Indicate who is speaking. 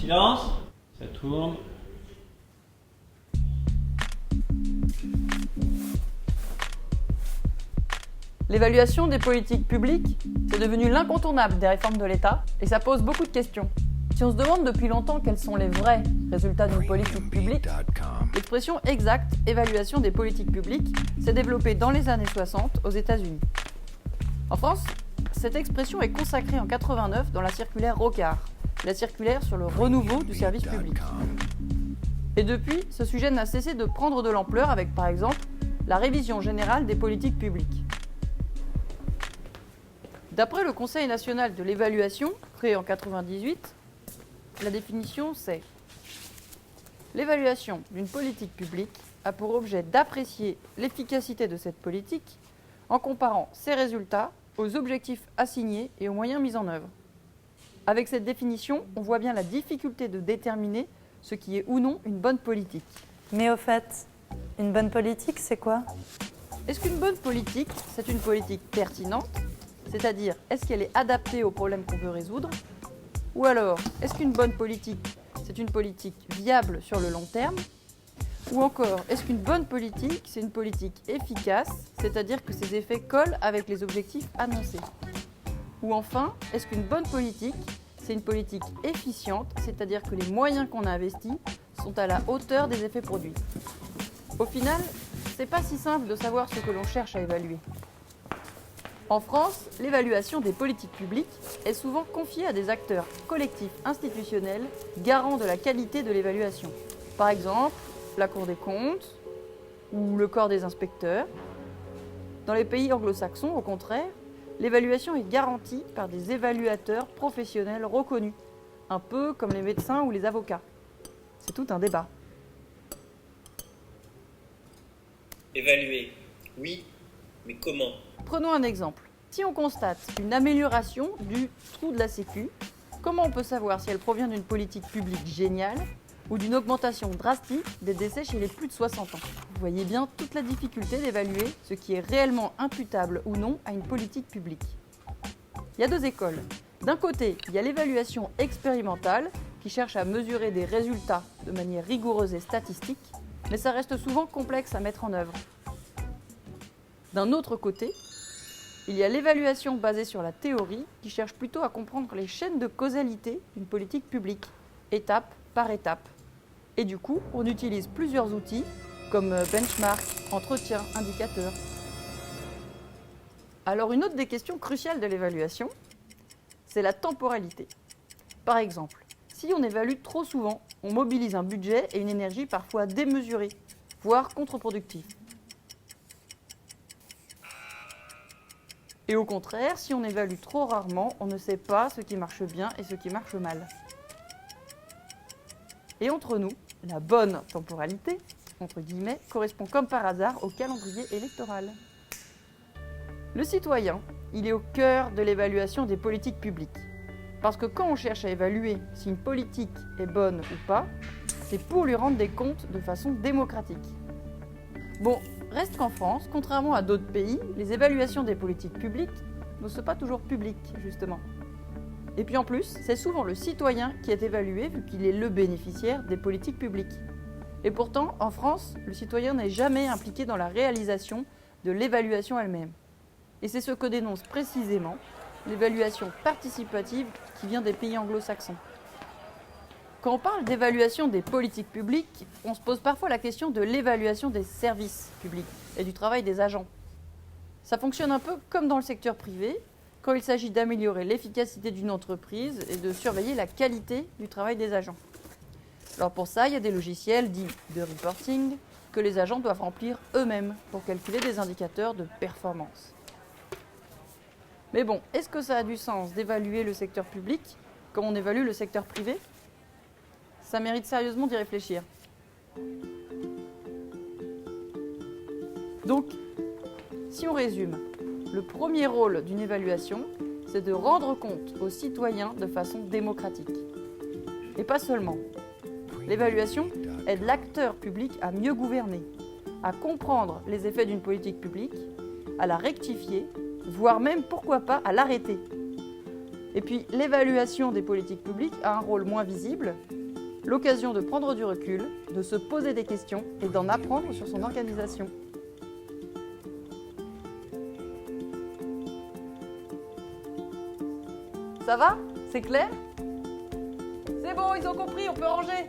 Speaker 1: Silence. Ça tourne.
Speaker 2: L'évaluation des politiques publiques, c'est devenu l'incontournable des réformes de l'État et ça pose beaucoup de questions. Si on se demande depuis longtemps quels sont les vrais résultats d'une politique publique, l'expression exacte « évaluation des politiques publiques » s'est développée dans les années 60 aux États-Unis. En France, cette expression est consacrée en 1989 dans la circulaire Rocard, la circulaire sur le renouveau du service public. Et depuis, ce sujet n'a cessé de prendre de l'ampleur avec, par exemple, la révision générale des politiques publiques. D'après le Conseil national de l'évaluation, créé en 1998, la définition c'est « L'évaluation d'une politique publique a pour objet d'apprécier l'efficacité de cette politique en comparant ses résultats aux objectifs assignés et aux moyens mis en œuvre. » Avec cette définition, on voit bien la difficulté de déterminer ce qui est ou non une bonne politique.
Speaker 3: Mais au fait, une bonne politique, c'est quoi ?
Speaker 2: Est-ce qu'une bonne politique, c'est une politique pertinente ? C'est-à-dire, est-ce qu'elle est adaptée aux problèmes qu'on veut résoudre ? Ou alors, est-ce qu'une bonne politique, c'est une politique viable sur le long terme ? Ou encore, est-ce qu'une bonne politique, c'est une politique efficace, c'est-à-dire que ses effets collent avec les objectifs annoncés ? Ou enfin, est-ce qu'une bonne politique, c'est une politique efficiente, c'est-à-dire que les moyens qu'on a investis sont à la hauteur des effets produits ? Au final, c'est pas si simple de savoir ce que l'on cherche à évaluer. En France, l'évaluation des politiques publiques est souvent confiée à des acteurs collectifs institutionnels garants de la qualité de l'évaluation. Par exemple, la Cour des comptes ou le corps des inspecteurs. Dans les pays anglo-saxons, au contraire, l'évaluation est garantie par des évaluateurs professionnels reconnus, un peu comme les médecins ou les avocats. C'est tout un débat.
Speaker 4: Évaluer, oui, mais comment ?
Speaker 2: Prenons un exemple. Si on constate une amélioration du trou de la Sécu, comment on peut savoir si elle provient d'une politique publique géniale ou d'une augmentation drastique des décès chez les plus de 60 ans ? Vous voyez bien toute la difficulté d'évaluer ce qui est réellement imputable ou non à une politique publique. Il y a deux écoles. D'un côté, il y a l'évaluation expérimentale qui cherche à mesurer des résultats de manière rigoureuse et statistique, mais ça reste souvent complexe à mettre en œuvre. D'un autre côté, il y a l'évaluation basée sur la théorie qui cherche plutôt à comprendre les chaînes de causalité d'une politique publique, étape par étape. Et du coup, on utilise plusieurs outils comme benchmark, entretien, indicateur. Alors une autre des questions cruciales de l'évaluation, c'est la temporalité. Par exemple, si on évalue trop souvent, on mobilise un budget et une énergie parfois démesurés, voire contre-productifs. Et au contraire, si on évalue trop rarement, on ne sait pas ce qui marche bien et ce qui marche mal. Et entre nous, la bonne temporalité, entre guillemets, correspond comme par hasard au calendrier électoral. Le citoyen, il est au cœur de l'évaluation des politiques publiques. Parce que quand on cherche à évaluer si une politique est bonne ou pas, c'est pour lui rendre des comptes de façon démocratique. Bon, reste qu'en France, contrairement à d'autres pays, les évaluations des politiques publiques ne sont pas toujours publiques, justement. Et puis en plus, c'est souvent le citoyen qui est évalué vu qu'il est le bénéficiaire des politiques publiques. Et pourtant, en France, le citoyen n'est jamais impliqué dans la réalisation de l'évaluation elle-même. Et c'est ce que dénonce précisément l'évaluation participative qui vient des pays anglo-saxons. Quand on parle d'évaluation des politiques publiques, on se pose parfois la question de l'évaluation des services publics et du travail des agents. Ça fonctionne un peu comme dans le secteur privé, quand il s'agit d'améliorer l'efficacité d'une entreprise et de surveiller la qualité du travail des agents. Alors pour ça, il y a des logiciels dits de reporting que les agents doivent remplir eux-mêmes pour calculer des indicateurs de performance. Mais bon, est-ce que ça a du sens d'évaluer le secteur public comme on évalue le secteur privé ? Ça mérite sérieusement d'y réfléchir. Donc, si on résume, le premier rôle d'une évaluation, c'est de rendre compte aux citoyens de façon démocratique. Et pas seulement. L'évaluation aide l'acteur public à mieux gouverner, à comprendre les effets d'une politique publique, à la rectifier, voire même, pourquoi pas, à l'arrêter. Et puis, l'évaluation des politiques publiques a un rôle moins visible, L'occasion de prendre du recul, de se poser des questions et d'en apprendre sur son organisation. Ça va? C'est clair? C'est bon, ils ont compris, on peut ranger.